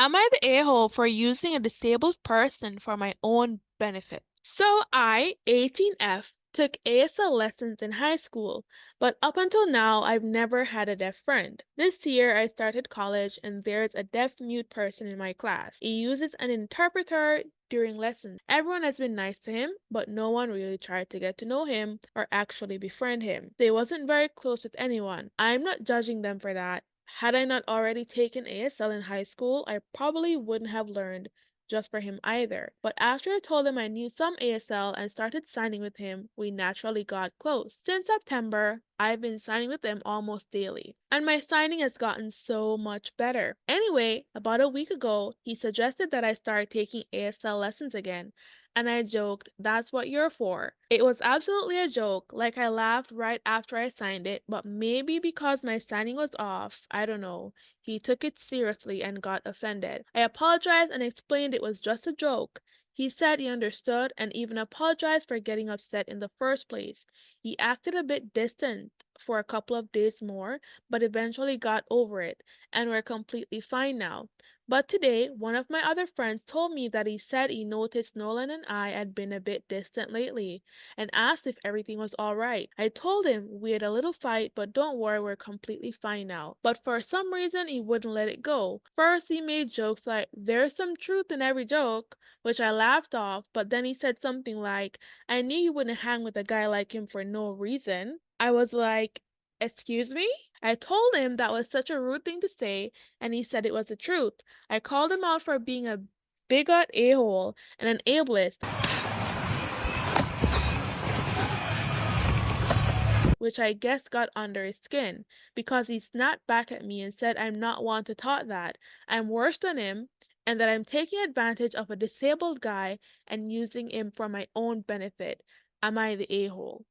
Am I the a-hole for using a disabled person for my own benefit? So I, 18F, took ASL lessons in high school, but up until now, I've never had a deaf friend. This year, I started college and there's a deaf-mute person in my class. He uses an interpreter during lessons. Everyone has been nice to him, but no one really tried to get to know him or actually befriend him. They wasn't very close with anyone. I'm not judging them for that. Had I not already taken ASL in high school, I probably wouldn't have learned just for him either. But after I told him I knew some ASL and started signing with him, we naturally got close. Since September, I've been signing with him almost daily, and my signing has gotten so much better. Anyway, about a week ago, he suggested that I start taking ASL lessons again, and I joked, "That's what you're for." It was absolutely a joke, like I laughed right after I signed it, but maybe because my signing was off, I don't know. He took it seriously and got offended. I apologized and explained it was just a joke. He said he understood and even apologized for getting upset in the first place. He acted a bit distant for a couple of days more, but eventually got over it, and we're completely fine now. But today, one of my other friends told me that he said he noticed Nolan and I had been a bit distant lately and asked if everything was all right. I told him we had a little fight, but don't worry, we're completely fine now. But for some reason, he wouldn't let it go. First, he made jokes like, "There's some truth in every joke," which I laughed off, but then he said something like, "I knew you wouldn't hang with a guy like him for no reason." I was like, "Excuse me?" I told him that was such a rude thing to say, and he said it was the truth. I called him out for being a bigot a-hole and an ableist, which I guess got under his skin, because he snapped back at me and said I'm not one to talk that, I'm worse than him, and that I'm taking advantage of a disabled guy and using him for my own benefit. Am I the a-hole?